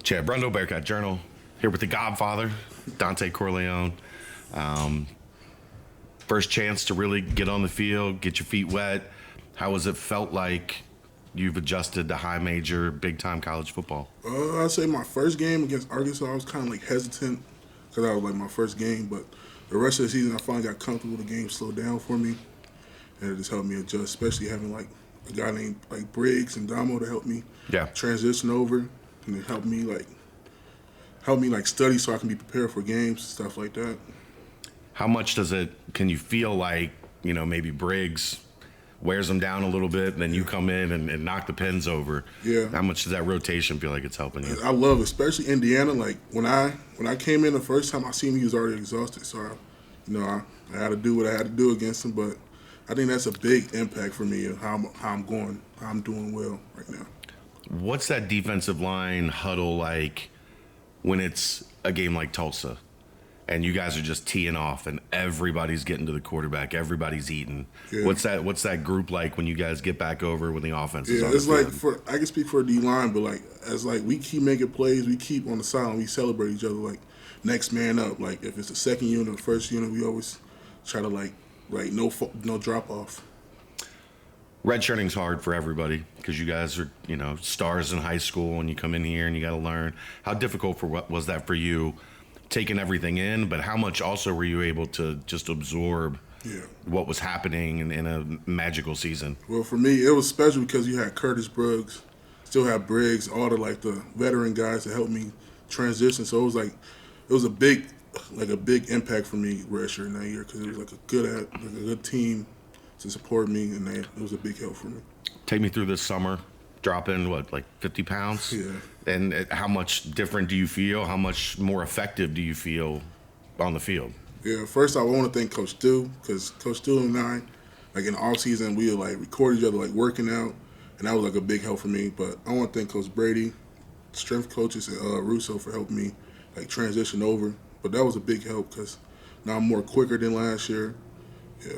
Chad Brendel, Bearcat Journal, here with the Godfather, Dontay Corleone. First chance to really get on the field, get your feet wet. How has it felt like you've adjusted to high major, big-time college football? I'd say my first game against Arkansas, I was kind of like hesitant because that was like my first game. But the rest of the season, I finally got comfortable. The game slowed down for me, and it just helped me adjust, especially having like a guy named like Briggs and Damo to help me transition over, and it helped me study so I can be prepared for games, stuff like that. How much can you feel like, maybe Briggs wears them down a little bit, and then you come in and knock the pins over? Yeah. How much does that rotation feel like it's helping you? I love it, especially Indiana. Like when I came in the first time, I seen him, he was already exhausted. So, I had to do what I had to do against him. But I think that's a big impact for me and how I'm doing well right now. What's that defensive line huddle like when it's a game like Tulsa and you guys are just teeing off and everybody's getting to the quarterback, everybody's eating? Yeah. What's that group like when you guys get back over when the offense is on it's the like field? I can speak for a D line, but we keep making plays, we keep on the sideline, we celebrate each other like next man up. Like if it's the second unit or the first unit, we always try to like no drop off. Redshirting's hard for everybody because you guys are, stars in high school, and you come in here and you got to learn. How difficult was that for you, taking everything in, but how much also were you able to just absorb what was happening in a magical season? Well, for me, it was special because you had Curtis Brooks, still had Briggs, all the veteran guys to help me transition. So it was a big impact for me redshirting that year because it was a good team to support me, and it was a big help for me. Take me through this summer, dropping 50 pounds? Yeah. And how much different do you feel? How much more effective do you feel on the field? Yeah, first I want to thank Coach Stu, because Coach Stu and I, in the off season, we would record each other working out, and that was a big help for me. But I want to thank Coach Brady, strength coaches, and Russo for helping me transition over. But that was a big help because now I'm more quicker than last year. Yeah.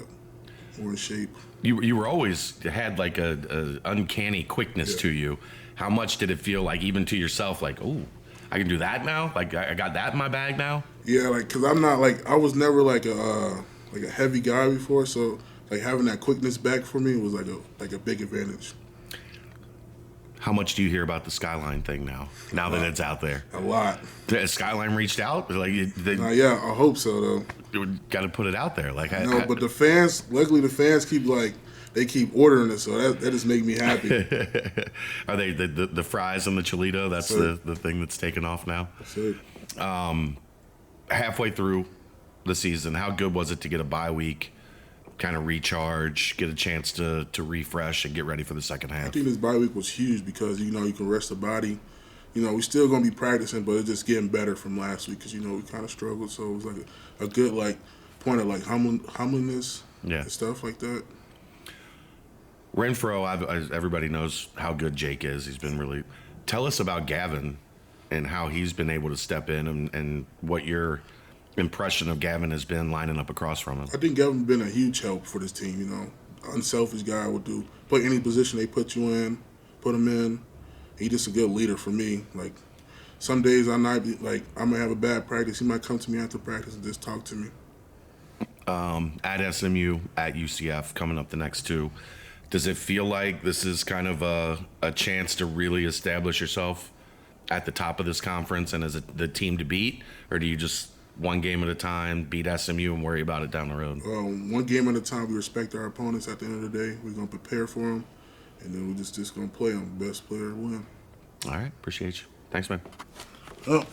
More in shape. You were always had a uncanny quickness to you. How much did it feel like, even to yourself, oh, I can do that now? I got that in my bag now? Yeah, because I'm not I was never a heavy guy before, so having that quickness back for me was a big advantage. How much do you hear about the Skyline thing now that it's out there? A lot. Has Skyline reached out? Yeah, I hope so, though. Got to put it out there. No, but the fans, luckily the fans keep ordering it, so that just make me happy. Are they the fries and the Cholito? That's the thing that's taken off now? That's it. Halfway through the season, how good was it to get a bye week, kind of recharge, get a chance to refresh and get ready for the second half? I think this bye week was huge because, you can rest the body. We still going to be practicing, but it's just getting better from last week because, we kind of struggled. So it was a good, point of, humbleness and stuff like that. Renfro, everybody knows how good Jake is. He's been really – tell us about Gavin and how he's been able to step in and what your impression of Gavin has been lining up across from him. I think Gavin's been a huge help for this team, Unselfish guy will play any position they put you in, put him in. He's just a good leader for me. Some days I might be I'm gonna have a bad practice. He might come to me after practice and just talk to me. At SMU, at UCF, coming up the next two, does it feel like this is kind of a chance to really establish yourself at the top of this conference and as the team to beat, or do you just one game at a time beat SMU and worry about it down the road? One game at a time. We respect our opponents. At the end of the day, we're gonna prepare for them. And then we're just going to play on the best player to win. All right. Appreciate you. Thanks, man. Oh.